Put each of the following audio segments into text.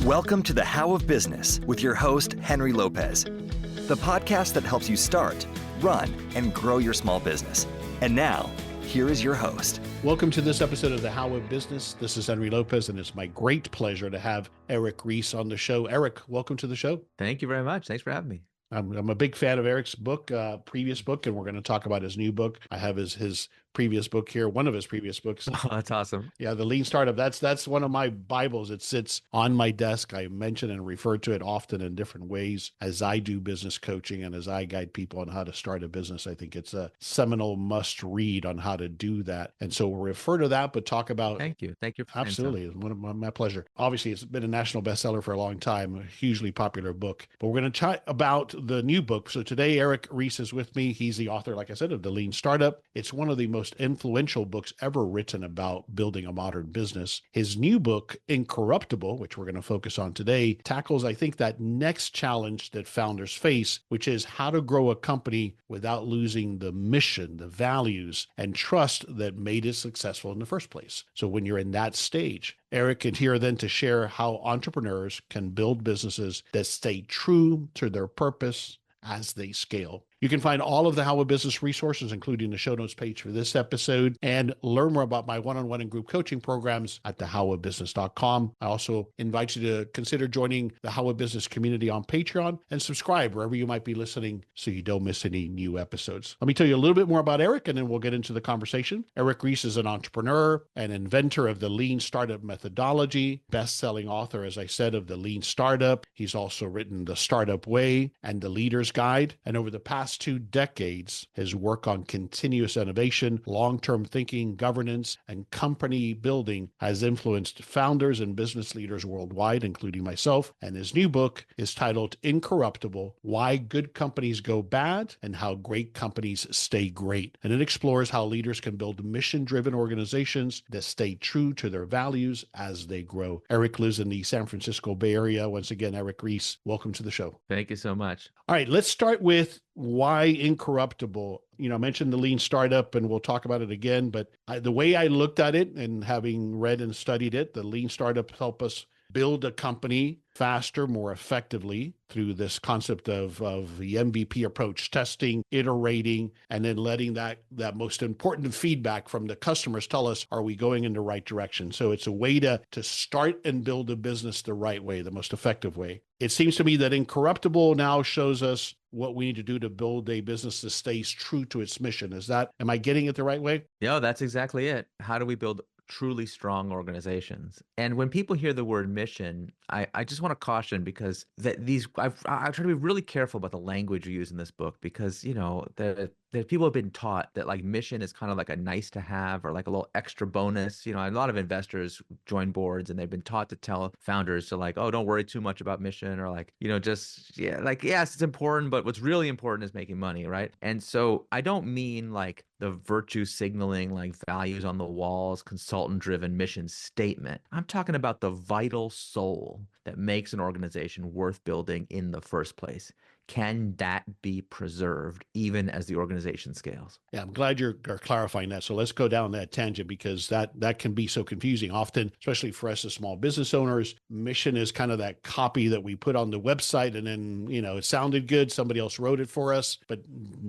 Welcome to the How of Business with your host, Henry Lopez, the podcast that helps you start, run, and grow your small business. And now, here is your host. Welcome to this episode of the How of Business. This is Henry Lopez, and it's my great pleasure to have Eric Ries on the show. Eric, welcome to the show. Thank you very much. Thanks for having me. I'm a big fan of Eric's book, previous book, and we're going to talk about his new book. I have his previous book here, one of his previous books. Oh, that's awesome. Yeah, The Lean Startup. That's one of my Bibles. It sits on my desk. I mention and refer to it often in different ways as I do business coaching and as I guide people on how to start a business. I think it's a seminal must read on how to do that. And so we'll refer to that, but talk about... Thank you. Thank you. Absolutely. It's my pleasure. Obviously, it's been a national bestseller for a long time, a hugely popular book. But we're going to chat about the new book. So today, Eric Ries is with me. He's the author, like I said, of The Lean Startup. It's one of the most influential books ever written about building a modern business. His new book, Incorruptible, which we're going to focus on today, tackles, I think, that next challenge that founders face, which is how to grow a company without losing the mission, the values, and trust that made it successful in the first place. So when you're in that stage, Eric is here then to share how entrepreneurs can build businesses that stay true to their purpose as they scale. You can find all of the How of Business resources, including the show notes page for this episode, and learn more about my one-on-one and group coaching programs at thehowofbusiness.com. I also invite you to consider joining the How of Business community on Patreon and subscribe wherever you might be listening so you don't miss any new episodes. Let me tell you a little bit more about Eric, and then we'll get into the conversation. Eric Ries is an entrepreneur and inventor of the Lean Startup methodology, best-selling author, as I said, of the Lean Startup. He's also written The Startup Way and The Leader's Guide. And over the past 2 decades, his work on continuous innovation, long-term thinking, governance, and company building has influenced founders and business leaders worldwide, including myself. And his new book is titled Incorruptible: Why Good Companies Go Bad and How Great Companies Stay Great. And it explores how leaders can build mission-driven organizations that stay true to their values as they grow. Eric lives in the San Francisco Bay Area. Once again, Eric Ries, welcome to the show. Thank you so much. All right, let's start with why Incorruptible. You know, I mentioned the Lean Startup, and we'll talk about it again, but the way I looked at it and having read and studied it, the Lean Startup help us build a company faster, more effectively through this concept of the MVP approach, testing, iterating, and then letting that most important feedback from the customers tell us, are we going in the right direction? So it's a way to start and build a business the right way, the most effective way. It seems to me that Incorruptible now shows us what we need to do to build a business that stays true to its mission. Am I getting it the right way? Yeah, that's exactly it. How do we build truly strong organizations? And when people hear the word mission, I just want to caution, because I try to be really careful about the language you use in this book, because, you know, the people have been taught that like mission is kind of like a nice to have or like a little extra bonus. You know, a lot of investors join boards and they've been taught to tell founders to like, oh, don't worry too much about mission, or like, you know, just, yeah, like, yes, it's important, but what's really important is making money, right? And so I don't mean like the virtue signaling, like values on the walls, consultant driven mission statement. I'm talking about the vital soul that makes an organization worth building in the first place. Can that be preserved even as the organization scales? Yeah, I'm glad you're clarifying that. So let's go down that tangent, because that can be so confusing often, especially for us as small business owners. Mission is kind of that copy that we put on the website, and then, you know, it sounded good. Somebody else wrote it for us, but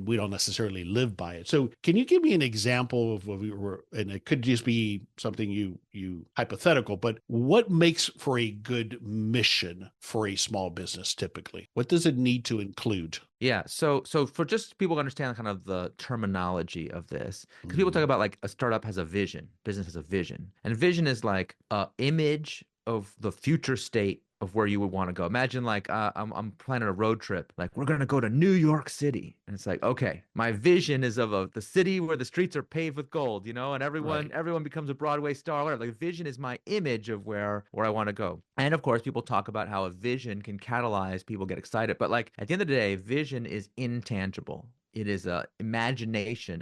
we don't necessarily live by it. So can you give me an example of what we were, and it could just be something you hypothetical, but what makes for a good mission for a small business typically? What does it need to include? Yeah. So for just people to understand kind of the terminology of this, because people talk about like a startup has a vision, business has a vision, and vision is like a image of the future state of where you would want to go. Imagine like I'm planning a road trip, like we're going to go to New York City. And it's like, okay, my vision is of the city where the streets are paved with gold, you know, and everyone becomes a Broadway star, whatever. Like vision is my image of where I want to go. And of course, people talk about how a vision can catalyze people get excited. But like at the end of the day, vision is intangible. It is an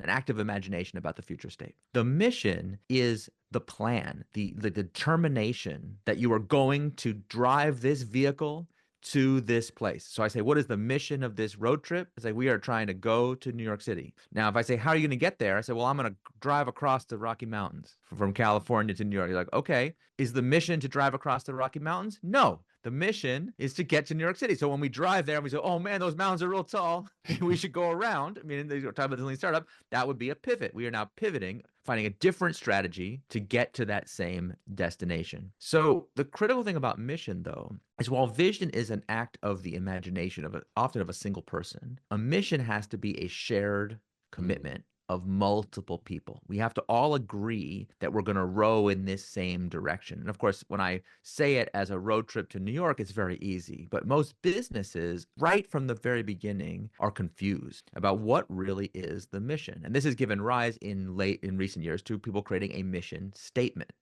active imagination about the future state. The mission is the plan, the determination that you are going to drive this vehicle to this place. So I say, what is the mission of this road trip? It's like, we are trying to go to New York City. Now, if I say, how are you going to get there? I say, well, I'm going to drive across the Rocky Mountains from California to New York. You're like, okay, is the mission to drive across the Rocky Mountains? No. The mission is to get to New York City. So when we drive there and we say, oh man, those mountains are real tall, we should go around. I mean, they talk about the lean startup. That would be a pivot. We are now pivoting, finding a different strategy to get to that same destination. So the critical thing about mission, though, is while vision is an act of the imagination often of a single person, a mission has to be a shared commitment of multiple people. We have to all agree that we're going to row in this same direction. And of course, when I say it as a road trip to New York, it's very easy. But most businesses, right from the very beginning, are confused about what really is the mission. And this has given rise in recent years to people creating a mission statement.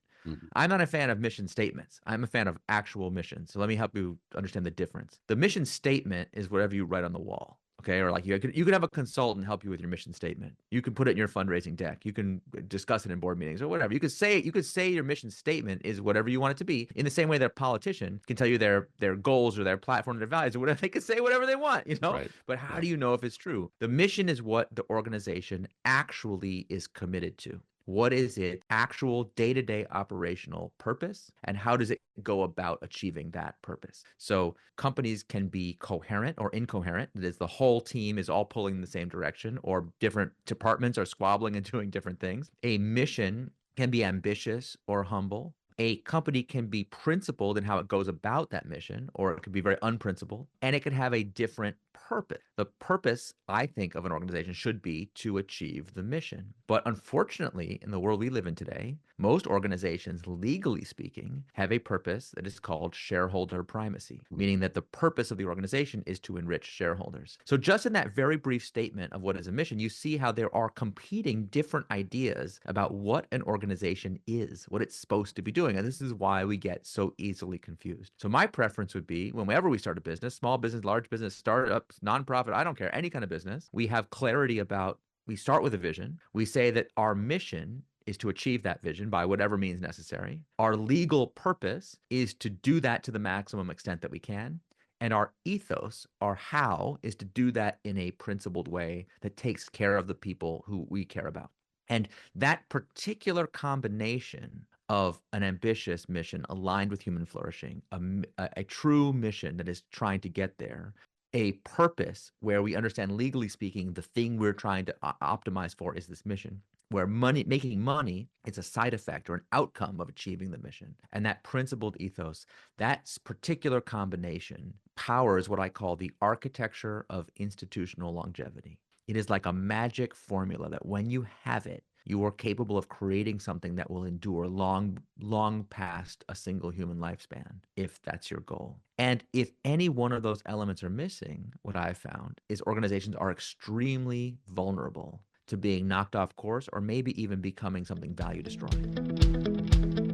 I'm not a fan of mission statements. I'm a fan of actual missions. So let me help you understand the difference. The mission statement is whatever you write on the wall. Okay, or like you could have a consultant help you with your mission statement. You can put it in your fundraising deck. You can discuss it in board meetings or whatever. You could say your mission statement is whatever you want it to be. In the same way that a politician can tell you their goals or their platform, their values or whatever. They can say whatever they want, you know. Right. But how do you know if it's true? The mission is what the organization actually is committed to. What is its actual day-to-day operational purpose, and how does it go about achieving that purpose? So companies can be coherent or incoherent. That is, the whole team is all pulling in the same direction, or different departments are squabbling and doing different things. A mission can be ambitious or humble. A company can be principled in how it goes about that mission, or it could be very unprincipled, and it could have a different purpose. The purpose, I think, of an organization should be to achieve the mission. But unfortunately, in the world we live in today, most organizations, legally speaking, have a purpose that is called shareholder primacy, meaning that the purpose of the organization is to enrich shareholders. So just in that very brief statement of what is a mission, you see how there are competing different ideas about what an organization is, what it's supposed to be doing. And this is why we get so easily confused. So my preference would be, whenever we start a business, small business, large business, startups, nonprofit, I don't care, any kind of business, we have clarity about, we start with a vision. We say that our mission is to achieve that vision by whatever means necessary. Our legal purpose is to do that to the maximum extent that we can. And our ethos, our how, is to do that in a principled way that takes care of the people who we care about. And that particular combination of an ambitious mission aligned with human flourishing, a true mission that is trying to get there, a purpose where we understand, legally speaking, the thing we're trying to optimize for is this mission, where making money is a side effect or an outcome of achieving the mission. And that principled ethos, that particular combination powers what I call the architecture of institutional longevity. It is like a magic formula that when you have it, you are capable of creating something that will endure long past a single human lifespan, if that's your goal. And if any one of those elements are missing, what I've found is organizations are extremely vulnerable to being knocked off course or maybe even becoming something value destroying.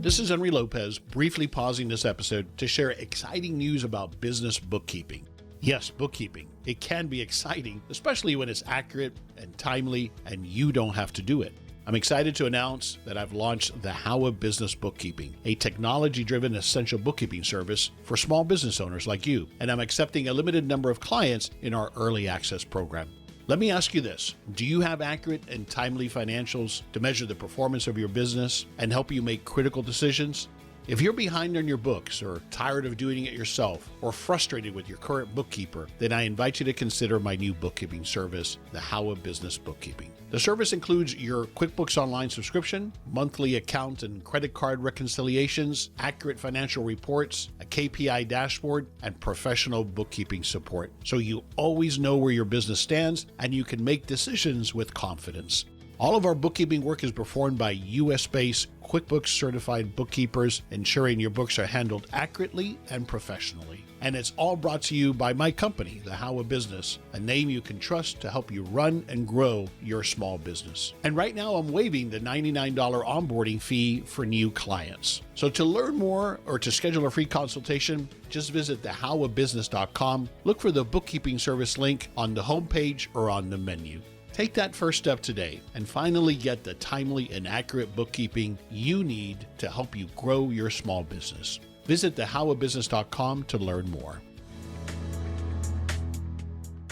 This is Henry Lopez, briefly pausing this episode to share exciting news about business bookkeeping. Yes, bookkeeping. It can be exciting, especially when it's accurate and timely and you don't have to do it. I'm excited to announce that I've launched the How of Business Bookkeeping, a technology-driven essential bookkeeping service for small business owners like you, and I'm accepting a limited number of clients in our early access program. Let me ask you this. Do you have accurate and timely financials to measure the performance of your business and help you make critical decisions? If you're behind on your books or tired of doing it yourself or frustrated with your current bookkeeper, then I invite you to consider my new bookkeeping service, the How of Business Bookkeeping. The service includes your QuickBooks Online subscription, monthly account and credit card reconciliations, accurate financial reports, a KPI dashboard, and professional bookkeeping support, so you always know where your business stands and you can make decisions with confidence. All of our bookkeeping work is performed by US-based QuickBooks certified bookkeepers, ensuring your books are handled accurately and professionally. And it's all brought to you by my company, The How of Business, a name you can trust to help you run and grow your small business. And right now I'm waiving the $99 onboarding fee for new clients. So to learn more or to schedule a free consultation, just visit thehowofbusiness.com, look for the bookkeeping service link on the homepage or on the menu. Take that first step today and finally get the timely and accurate bookkeeping you need to help you grow your small business. Visit thehowofbusiness.com to learn more.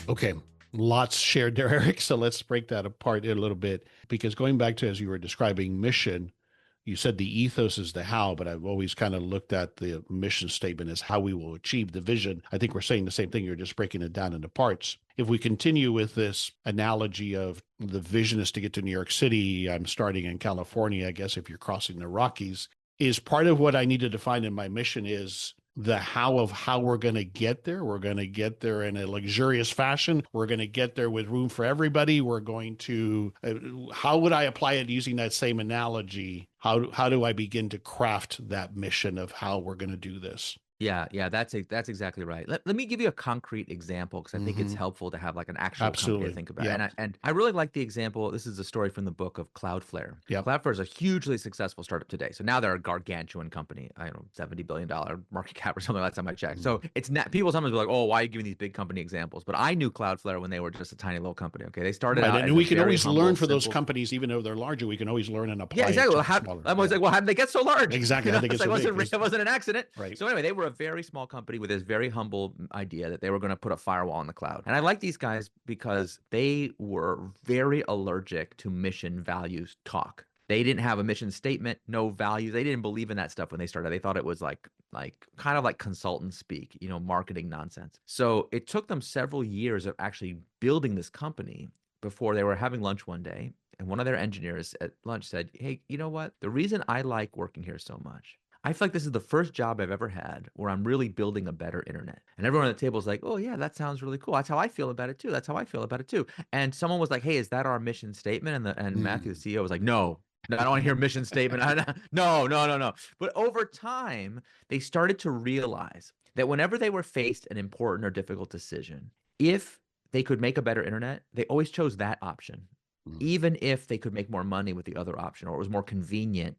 Okay, lots shared there, Eric. So let's break that apart a little bit, because going back to, as you were describing, mission, you said the ethos is the how, but I've always kind of looked at the mission statement as how we will achieve the vision. I think we're saying the same thing. You're just breaking it down into parts. If we continue with this analogy of the vision is to get to New York City, I'm starting in California, I guess, if you're crossing the Rockies, is part of what I need to define in my mission is the how of how we're going to get there. We're going to get there in a luxurious fashion. We're going to get there with room for everybody. We're going to, how would I apply it using that same analogy? How do I begin to craft that mission of how we're going to do this? Yeah, that's exactly right. Let me give you a concrete example because I think it's helpful to have like an actual company Absolutely. to think about. Yep. And I really like the example. This is a story from the book of Cloudflare. Yep. Cloudflare is a hugely successful startup today. So now they're a gargantuan company. I don't know, $70 billion market cap or something last time I checked. So it's not, people sometimes be like, oh, why are you giving these big company examples? But I knew Cloudflare when they were just a tiny little company. Okay, they started out and as we a can very always humble, learn for those simple companies, even though they're larger. We can always learn and apply Yeah, exactly. it to Well, smaller. I'm always like, well, how did they get so large? Exactly. I think it's like, big. it wasn't an accident. Right. So anyway, they were a very small company with this very humble idea that they were going to put a firewall in the cloud. And I like these guys because they were very allergic to mission values talk. They didn't have a mission statement, no values. They didn't believe in that stuff when they started. They thought it was like kind of like consultant speak, marketing nonsense. So it took them several years of actually building this company before they were having lunch one day. And one of their engineers at lunch said, hey, you know what? The reason I like working here so much, I feel like this is the first job I've ever had where I'm really building a better internet. And everyone at the table is like, oh, yeah, that sounds really cool. That's how I feel about it, too. That's how I feel about it, too. And someone was like, hey, is that our mission statement? And Matthew, the CEO, was like, no, I don't want to hear mission statement. No. But over time, they started to realize that whenever they were faced an important or difficult decision, if they could make a better internet, they always chose that option, even if they could make more money with the other option or it was more convenient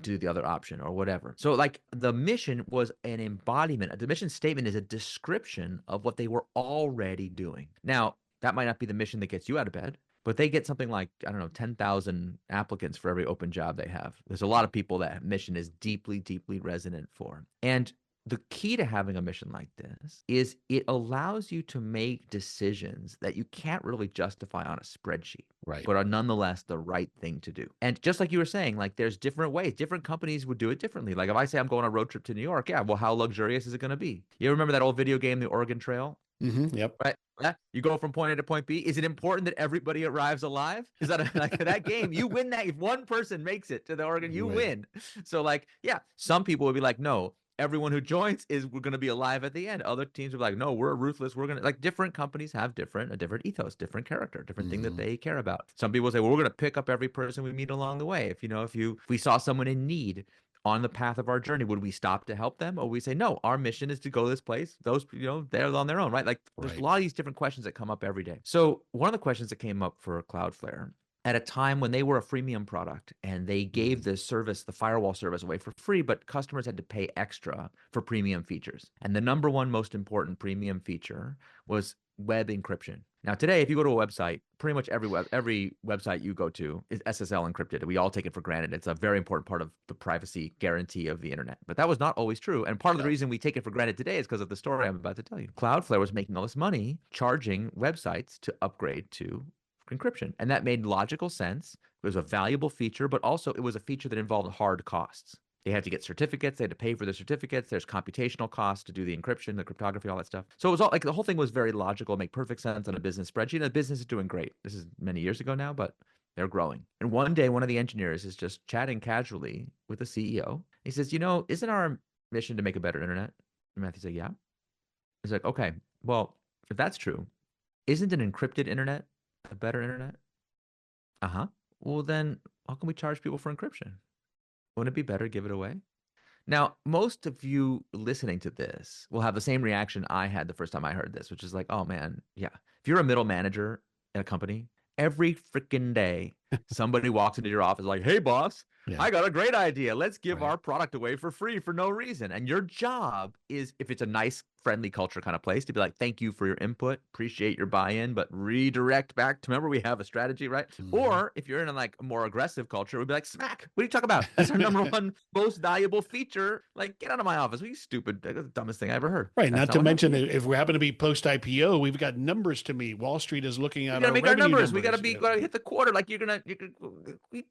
to do the other option or whatever. So like the mission was an embodiment. The mission statement is a description of what they were already doing. Now, that might not be the mission that gets you out of bed, but they get something like, I don't know, 10,000 applicants for every open job they have. There's a lot of people that mission is deeply, deeply resonant for. And the key to having a mission like this is it allows you to make decisions that you can't really justify on a spreadsheet, right, but are nonetheless the right thing to do. And just like you were saying, like there's different ways. Different companies would do it differently. Like if I say I'm going on a road trip to New York, yeah, well, how luxurious is it going to be? You remember that old video game, The Oregon Trail? Yep. Right. Yeah. You go from point A to point B. Is it important that everybody arrives alive? Is that like that game? You win that. If one person makes it to the Oregon, you win. So like, yeah, some people would be like, no, everyone who joins we're going to be alive at the end. Other teams are like, no, we're ruthless. We're going to, like, different companies have a different ethos, different character, different thing that they care about. Some people say, well, we're going to pick up every person we meet along the way. If we saw someone in need on the path of our journey, would we stop to help them? Or we say, no, our mission is to go to this place. Those, they're on their own, right? Like there's a lot of these different questions that come up every day. So one of the questions that came up for Cloudflare at a time when they were a freemium product and they gave the service, the firewall service, away for free, but customers had to pay extra for premium features. And the number one most important premium feature was web encryption. Now, today, if you go to a website, pretty much every website you go to is SSL encrypted. We all take it for granted. It's a very important part of the privacy guarantee of the internet. But that was not always true. And part of the reason we take it for granted today is because of the story I'm about to tell you. Cloudflare was making all this money charging websites to upgrade to encryption. And that made logical sense. It was a valuable feature, but also it was a feature that involved hard costs. They had to get certificates. They had to pay for the certificates. There's computational costs to do the encryption, the cryptography, all that stuff. So it was all like the whole thing was very logical, make perfect sense on a business spreadsheet. And the business is doing great. This is many years ago now, but they're growing. And one day, one of the engineers is just chatting casually with the CEO. He says, isn't our mission to make a better internet? And Matthew said, yeah. He's like, okay, well, if that's true, isn't an encrypted internet a better internet? Uh-huh. Well, then how can we charge people for encryption? Wouldn't it be better to give it away? Now, most of you listening to this will have the same reaction I had the first time I heard this, which is like, oh man, yeah. If you're a middle manager at a company, every freaking day, somebody walks into your office like, hey, boss, I got a great idea. Let's give our product away for free for no reason. And your job is, if it's a nice friendly culture kind of place to be like, thank you for your input, appreciate your buy-in, but redirect back to, remember, we have a strategy, right? Or if you're in like a more aggressive culture, we'd be like, smack, what are you talking about? That's our number one most valuable feature. Like, get out of my office. What are you stupid? That's the dumbest thing I ever heard. Right. That's Not to what mention, happened. if we happen to be post IPO, we've got numbers to meet. Wall Street is looking We at gotta our make our revenue numbers. We gotta Yeah. gotta hit the quarter. Like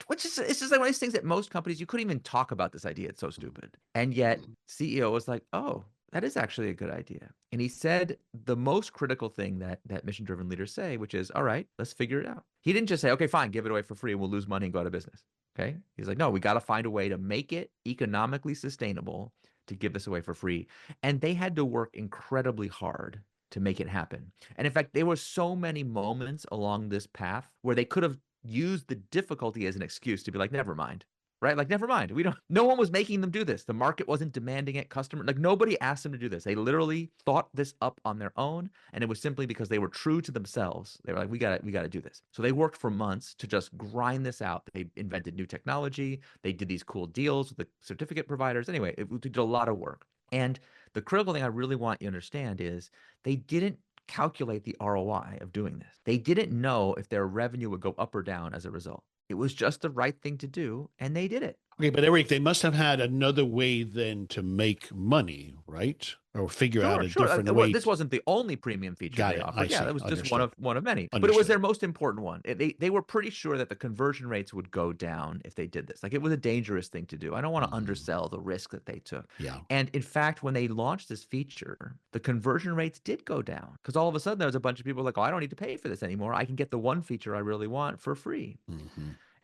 which is, it's just like one of these things that most companies, you couldn't even talk about this idea. It's so stupid. And yet CEO was like, oh, that is actually a good idea. And he said the most critical thing that mission-driven leaders say, which is, all right, let's figure it out. He didn't just say, okay, fine, give it away for free and we'll lose money and go out of business. Okay. He's like, no, we got to find a way to make it economically sustainable to give this away for free. And they had to work incredibly hard to make it happen. And in fact, there were so many moments along this path where they could have used the difficulty as an excuse to be like, never mind, right? Like, never mind. No one was making them do this. The market wasn't demanding it. Like nobody asked them to do this. They literally thought this up on their own. And it was simply because they were true to themselves. They were like, we got to do this. So they worked for months to just grind this out. They invented new technology. They did these cool deals with the certificate providers. Anyway, it did a lot of work. And the critical thing I really want you to understand is they didn't calculate the ROI of doing this. They didn't know if their revenue would go up or down as a result. It was just the right thing to do, and they did it. Okay, but Eric, they must have had another way then to make money, right? Or figure out a different way. This wasn't the only premium feature they offered. Yeah, that was just one of many. But it was their most important one. They were pretty sure that the conversion rates would go down if they did this. Like, it was a dangerous thing to do. I don't want to undersell the risk that they took. Yeah. And in fact, when they launched this feature, the conversion rates did go down because all of a sudden there was a bunch of people like, oh, I don't need to pay for this anymore. I can get the one feature I really want for free.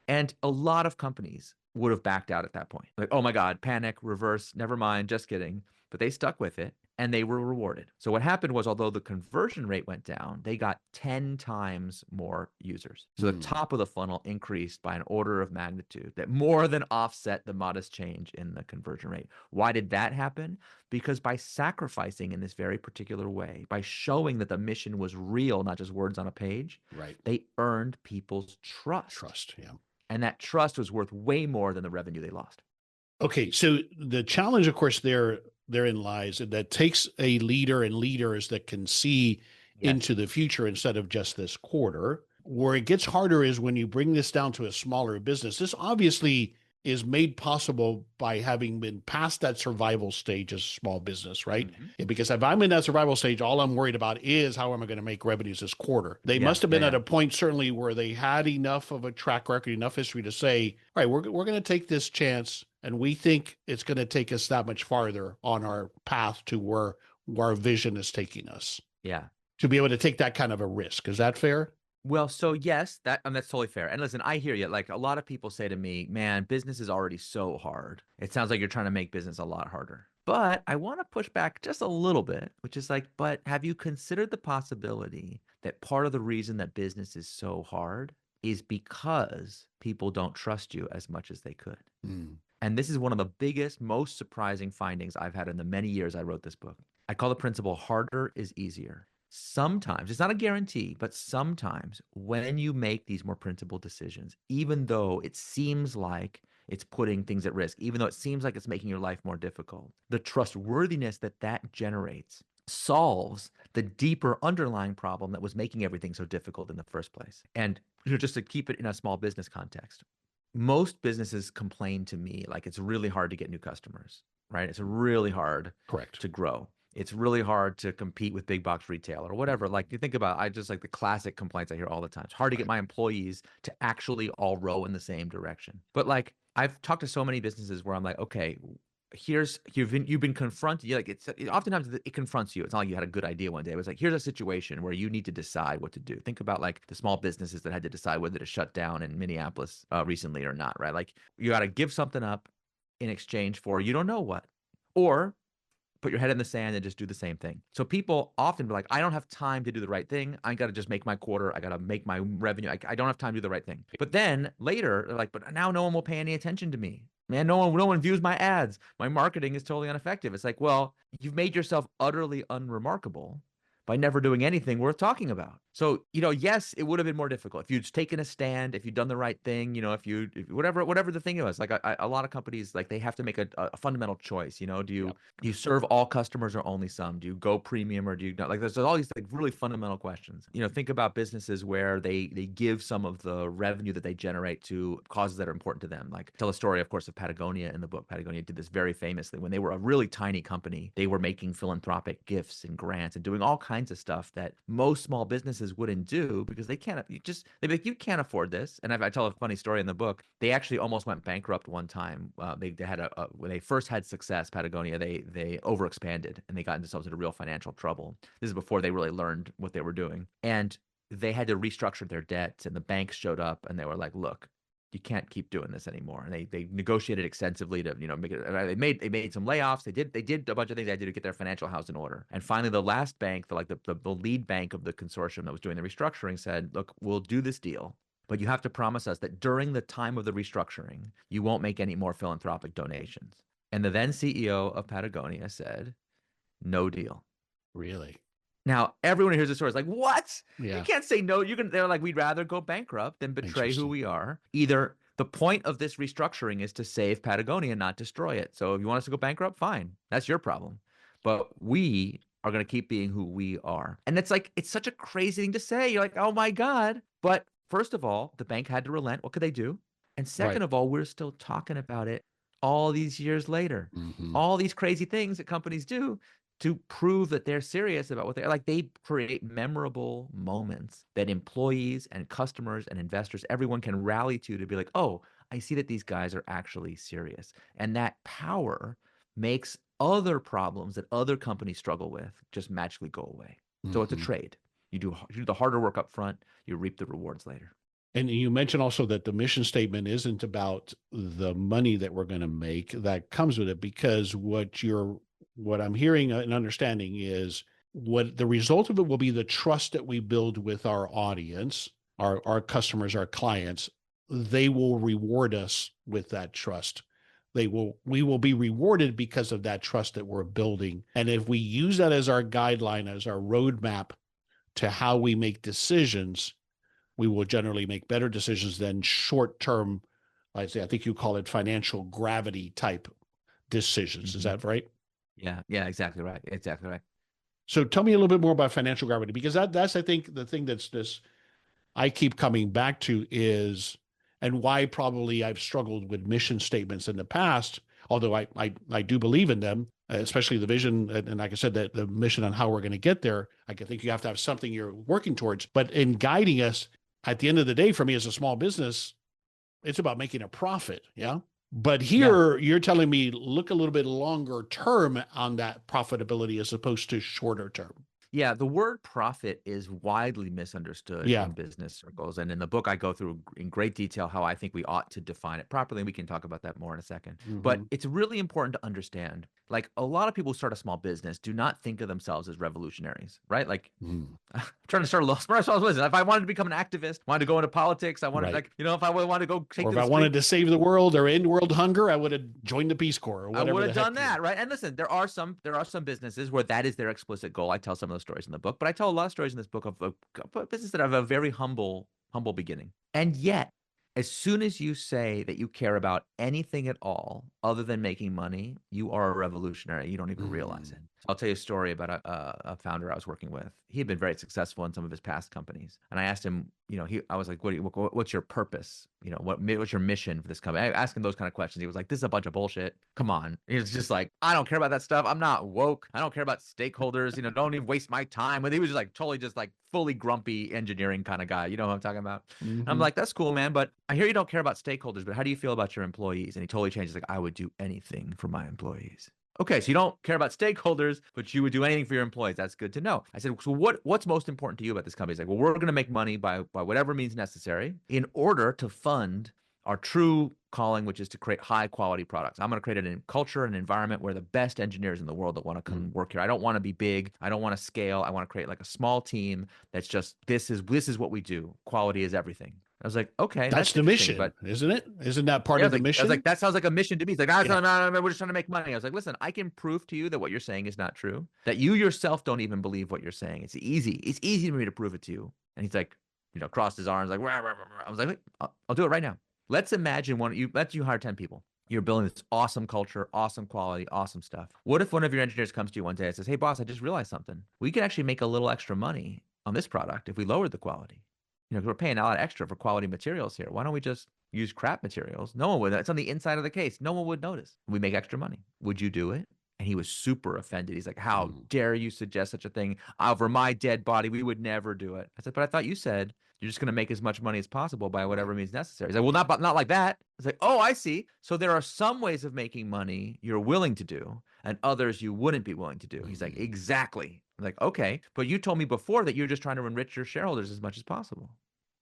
And a lot of companies would have backed out at that point. Like, oh my God, panic, reverse, never mind, just kidding. But they stuck with it and they were rewarded. So what happened was, although the conversion rate went down, they got 10 times more users. So the top of the funnel increased by an order of magnitude that more than offset the modest change in the conversion rate. Why did that happen? Because by sacrificing in this very particular way, by showing that the mission was real, not just words on a page, right, they earned people's trust. Trust, yeah. And that trust was worth way more than the revenue they lost. Okay, so the challenge, of course, therein lies that takes a leader and leaders that can see into the future instead of just this quarter. Where it gets harder is when you bring this down to a smaller business. This obviously is made possible by having been past that survival stage as a small business, right? Because if I'm in that survival stage, all I'm worried about is how am I going to make revenues this quarter? They must have been at a point, certainly, where they had enough of a track record, enough history to say, all right, we're going to take this chance, and we think it's going to take us that much farther on our path to where our vision is taking us. Yeah. To be able to take that kind of a risk. Is that fair? Well, so yes, that's totally fair. And listen, I hear you. Like, a lot of people say to me, man, business is already so hard. It sounds like you're trying to make business a lot harder. But I want to push back just a little bit, which is like, but have you considered the possibility that part of the reason that business is so hard is because people don't trust you as much as they could? And this is one of the biggest, most surprising findings I've had in the many years I wrote this book. I call the principle harder is easier. Sometimes, it's not a guarantee, but sometimes when you make these more principled decisions, even though it seems like it's putting things at risk, even though it seems like it's making your life more difficult, the trustworthiness that generates solves the deeper underlying problem that was making everything so difficult in the first place. And just to keep it in a small business context, most businesses complain to me like it's really hard to get new customers, right? It's really hard to grow. It's really hard to compete with big box retail or whatever. Like, you think about, I just like the classic complaints I hear all the time. It's hard to get my employees to actually all row in the same direction. But like, I've talked to so many businesses where I'm like, okay, you've been confronted. Like, oftentimes it confronts you. It's not like you had a good idea one day. It was like, here's a situation where you need to decide what to do. Think about like the small businesses that had to decide whether to shut down in Minneapolis recently or not, right? Like, you got to give something up in exchange for you don't know what, or put your head in the sand and just do the same thing. So people often be like, I don't have time to do the right thing. I got to just make my quarter. I got to make my revenue. I don't have time to do the right thing. But then later, they're like, but now no one will pay any attention to me. Man, no one views my ads. My marketing is totally ineffective. It's like, well, you've made yourself utterly unremarkable by never doing anything worth talking about. So, yes, it would have been more difficult if you'd taken a stand, if you'd done the right thing, whatever the thing was. Like a lot of companies, like they have to make a fundamental choice. Do you serve all customers or only some? Do you go premium or do you not? Like there's all these like really fundamental questions. Think about businesses where they give some of the revenue that they generate to causes that are important to them. Like tell a story, of course, of Patagonia in the book. Patagonia did this very famously when they were a really tiny company. They were making philanthropic gifts and grants and doing all kinds of stuff that most small businesses wouldn't do because they'd be like, you can't afford this. And I tell a funny story in the book. They actually almost went bankrupt one time. They had when they first had success, Patagonia, they overexpanded and they got themselves into real financial trouble. This is before they really learned what they were doing. And they had to restructure their debts, and the banks showed up and they were like, look, you can't keep doing this anymore. And they negotiated extensively to, make it. They made some layoffs. They did a bunch of things they had to do to get their financial house in order. And finally, the last bank, the lead bank of the consortium that was doing the restructuring said, look, we'll do this deal, but you have to promise us that during the time of the restructuring, you won't make any more philanthropic donations. And the then CEO of Patagonia said, no deal. Really? Now, everyone who hears the story is like, what? Yeah. You can't say no. They're like, we'd rather go bankrupt than betray who we are. Either the point of this restructuring is to save Patagonia, not destroy it. So if you want us to go bankrupt, fine. That's your problem. But we are going to keep being who we are. And it's like, it's such a crazy thing to say. You're like, oh my God. But first of all, the bank had to relent. What could they do? And second of all, we're still talking about it all these years later. Mm-hmm. All these crazy things that companies do to prove that they're serious about what they're like. They create memorable moments that employees and customers and investors, everyone can rally to be like, oh, I see that these guys are actually serious. And that power makes other problems that other companies struggle with just magically go away. Mm-hmm. So it's a trade. You do the harder work up front, you reap the rewards later. And you mentioned also that the mission statement isn't about the money that we're going to make that comes with it, because what I'm hearing and understanding is what the result of it will be the trust that we build with our audience, our customers, our clients. They will reward us with that trust. We will be rewarded because of that trust that we're building. And if we use that as our guideline, as our roadmap to how we make decisions, we will generally make better decisions than short-term, I think you call it financial gravity type decisions. Mm-hmm. Is that right? Yeah, exactly right. Exactly right. So tell me a little bit more about financial gravity, because that's, I think, the thing that's I keep coming back to is, and why probably I've struggled with mission statements in the past, although I do believe in them, especially the vision. And like I said, that the mission on how we're going to get there, I think you have to have something you're working towards, but in guiding us at the end of the day, for me as a small business, it's about making a profit. Yeah. But here you're telling me look a little bit longer term on that profitability as opposed to shorter term. Yeah, the word profit is widely misunderstood in business circles. And in the book, I go through in great detail how I think we ought to define it properly. And we can talk about that more in a second. Mm-hmm. But it's really important to understand, like a lot of people who start a small business do not think of themselves as revolutionaries, right? Like I'm trying to start a small business. If I wanted to become an activist, wanted to go into politics, I wanted if I wanted to go take or if I wanted to save the world or end world hunger, I would have joined the Peace Corps or whatever. I would have done that, right? And listen, there are some businesses where that is their explicit goal. I tell some of those stories in the book, but I tell a lot of stories in this book of businesses that have a very humble beginning. And yet, as soon as you say that you care about anything at all other than making money, you are a revolutionary. You don't even realize it. I'll tell you a story about a founder I was working with. He had been very successful in some of his past companies. And I asked him, I was like, what's your purpose? What's your mission for this company? I asked him those kind of questions. He was like, this is a bunch of bullshit. Come on. He was just like, I don't care about that stuff. I'm not woke. I don't care about stakeholders. Don't even waste my time. But he was just like totally just like fully grumpy engineering kind of guy. You know what I'm talking about? Mm-hmm. I'm like, that's cool, man. But I hear you don't care about stakeholders, but how do you feel about your employees? And he totally changed. He's like, I would do anything for my employees. Okay, so you don't care about stakeholders, but you would do anything for your employees. That's good to know. I said, so what's most important to you about this company? He's like, well, we're going to make money by whatever means necessary in order to fund our true calling, which is to create high quality products. I'm going to create a culture, an environment where the best engineers in the world that want to come work here. I don't want to be big. I don't want to scale. I want to create like a small team that's just, this is what we do. Quality is everything. I was like, okay, that's the mission, but isn't it? Isn't that part of the mission? I was like, that sounds like a mission to me. He's like, no, we're just trying to make money. I was like, listen, I can prove to you that what you're saying is not true, that you yourself don't even believe what you're saying. It's easy for me to prove it to you. And he's like, crossed his arms like, rah, rah, rah, rah. I was like, "Wait, I'll do it right now. Let's imagine let's you hire 10 people. You're building this awesome culture, awesome quality, awesome stuff. What if one of your engineers comes to you one day and says, hey, boss, I just realized something. We could actually make a little extra money on this product if we lowered the quality. We're paying a lot extra for quality materials here. Why don't we just use crap materials? No one would. It's on the inside of the case. No one would notice. We make extra money. Would you do it? And he was super offended. He's like, how dare you suggest such a thing? Over my dead body, we would never do it. I said, but I thought you said you're just going to make as much money as possible by whatever means necessary. He's like, well, not like that. It's like, oh, I see. So there are some ways of making money you're willing to do and others you wouldn't be willing to do. He's like, exactly. I'm like, okay, but you told me before that you're just trying to enrich your shareholders as much as possible.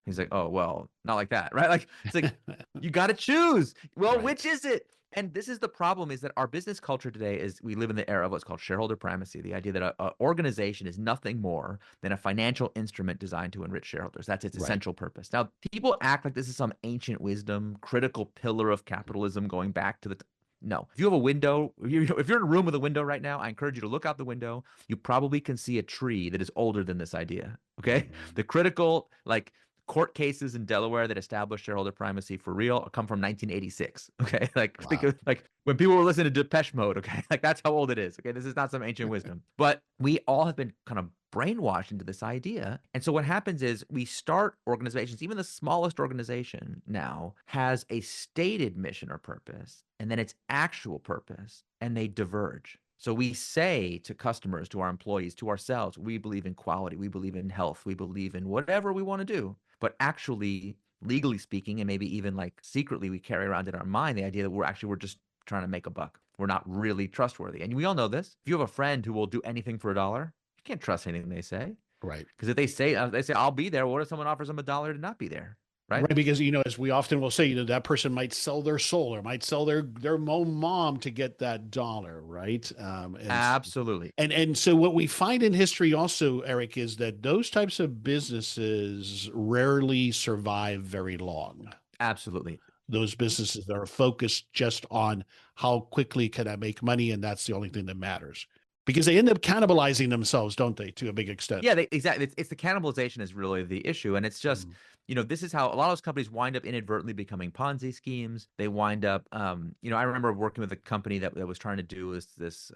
He's like, oh, well, not like that, right? Like, it's like, you got to choose. Well, right. Which is it? And this is the problem, is that our business culture today is we live in the era of what's called shareholder primacy, the idea that an organization is nothing more than a financial instrument designed to enrich shareholders. That's its essential purpose. Now, people act like this is some ancient wisdom, critical pillar of capitalism going back to the no. If you have a window, if you're in a room with a window right now, I encourage you to look out the window. You probably can see a tree that is older than this idea, okay? The critical, like, court cases in Delaware that established shareholder primacy for real come from 1986. Okay, think of, like when people were listening to Depeche Mode. Okay, like that's how old it is. Okay, this is not some ancient wisdom. But we all have been kind of brainwashed into this idea, and so what happens is we start organizations. Even the smallest organization now has a stated mission or purpose, and then its actual purpose, and they diverge. So we say to customers, to our employees, to ourselves, we believe in quality, we believe in health, we believe in whatever we want to do. But actually, legally speaking, and maybe even like secretly, we carry around in our mind the idea that we're just trying to make a buck. We're not really trustworthy. And we all know this. If you have a friend who will do anything for $1, you can't trust anything they say. Right. Because if they say, I'll be there, what if someone offers them $1 to not be there? Right. Because, as we often will say, that person might sell their soul or might sell their own mom to get that dollar. Right. Absolutely. And so what we find in history also, Eric, is that those types of businesses rarely survive very long. Absolutely. Those businesses that are focused just on how quickly can I make money, and that's the only thing that matters. Because they end up cannibalizing themselves, don't they, to a big extent? Yeah, exactly. It's the cannibalization is really the issue. And it's just, this is how a lot of those companies wind up inadvertently becoming Ponzi schemes. They wind up, I remember working with a company that was trying to do this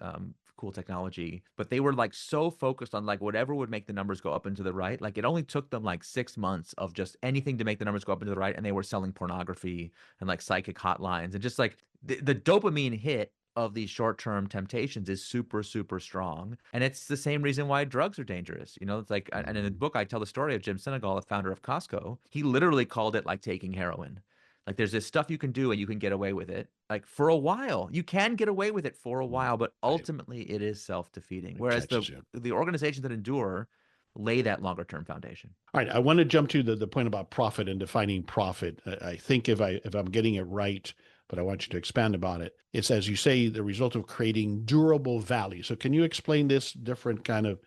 cool technology, but they were like so focused on like whatever would make the numbers go up and to the right. Like it only took them like 6 months of just anything to make the numbers go up and to the right. And they were selling pornography and like psychic hotlines, and just like the dopamine hit of these short-term temptations is super, super strong. And it's the same reason why drugs are dangerous. It's like, and in the book, I tell the story of Jim Sinegal, the founder of Costco. He literally called it like taking heroin. Like there's this stuff you can do and you can get away with it. Like for a while, you can get away with it for a while, but ultimately it is self-defeating. Whereas the organizations that endure lay that longer-term foundation. All right. I want to jump to the point about profit and defining profit. I think if I'm getting it right, but I want you to expand about it. It's, as you say, the result of creating durable value. So can you explain this different kind of,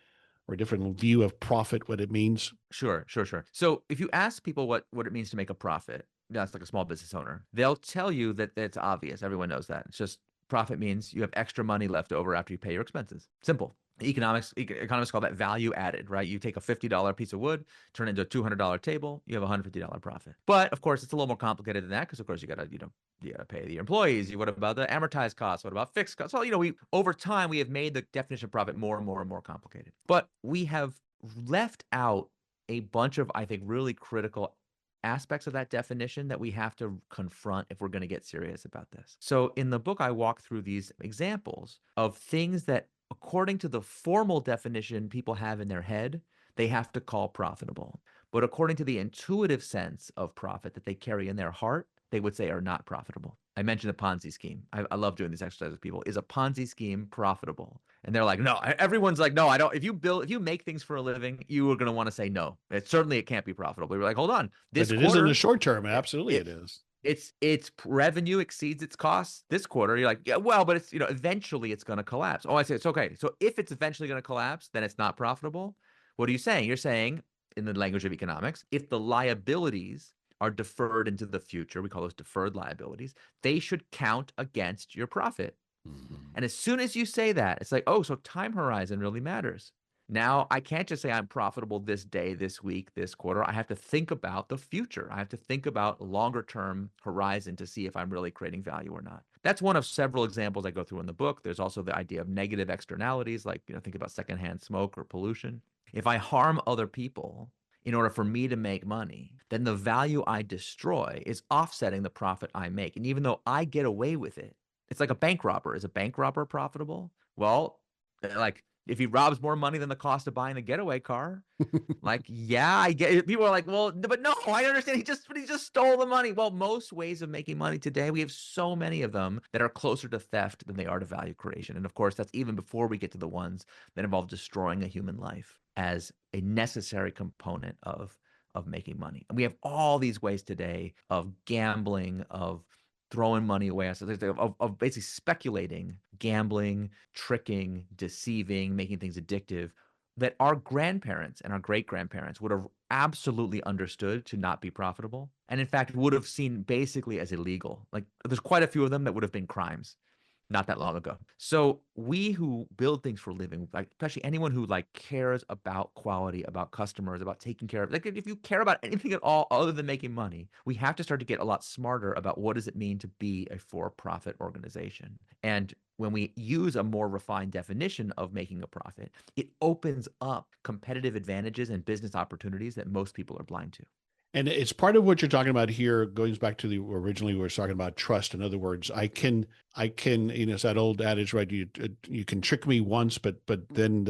or different view of profit, what it means? Sure. So if you ask people what it means to make a profit, that's like a small business owner, they'll tell you that it's obvious. Everyone knows that. It's just profit means you have extra money left over after you pay your expenses. Simple. Economists call that value added, right? You take a $50 piece of wood, turn it into a $200 table, you have a $150 profit. But of course, it's a little more complicated than that, because of course you gotta pay the employees. What about the amortized costs? What about fixed costs? So over time we have made the definition of profit more and more and more complicated. But we have left out a bunch of, I think, really critical aspects of that definition that we have to confront if we're going to get serious about this. So in the book, I walk through these examples of things that, according to the formal definition people have in their head, they have to call profitable. But according to the intuitive sense of profit that they carry in their heart, they would say are not profitable. I mentioned a Ponzi scheme. I love doing these exercises with people. Is a Ponzi scheme profitable? And they're like, no. Everyone's like, no, I don't. If you make things for a living, you are going to want to say no. It can't be profitable. We're like, hold on. But it is in the short term. Absolutely, it is. Its revenue exceeds its costs this quarter. You're like, yeah, well, but it's, eventually it's going to collapse. Oh, I say it's okay. So if it's eventually going to collapse, then it's not profitable. What are you saying? You're saying, in the language of economics, if the liabilities are deferred into the future, we call those deferred liabilities, they should count against your profit. And as soon as you say that, it's like, oh, so time horizon really matters. Now I can't just say I'm profitable this day, this week, this quarter. I have to think about the future. I have to think about longer term horizon to see if I'm really creating value or not. That's one of several examples I go through in the book. There's also the idea of negative externalities, like, think about secondhand smoke or pollution. If I harm other people in order for me to make money, then the value I destroy is offsetting the profit I make. And even though I get away with it, it's like a bank robber. Is a bank robber profitable? Well, like if he robs more money than the cost of buying a getaway car, like, yeah, I get it. People are like, well, but no, I understand. He just stole the money. Well, most ways of making money today, we have so many of them that are closer to theft than they are to value creation. And of course, that's even before we get to the ones that involve destroying a human life as a necessary component of making money. And we have all these ways today of gambling, of throwing money away, of basically speculating, gambling, tricking, deceiving, making things addictive, that our grandparents and our great-grandparents would have absolutely understood to not be profitable, and in fact would have seen basically as illegal. Like, there's quite a few of them that would have been crimes not that long ago. So we who build things for a living, like especially anyone who like cares about quality, about customers, about taking care of, like if you care about anything at all other than making money, we have to start to get a lot smarter about what does it mean to be a for-profit organization. And when we use a more refined definition of making a profit, it opens up competitive advantages and business opportunities that most people are blind to. And it's part of what you're talking about here, goes back to the originally we were talking about trust. In other words, I can, it's that old adage, right? You can trick me once, but then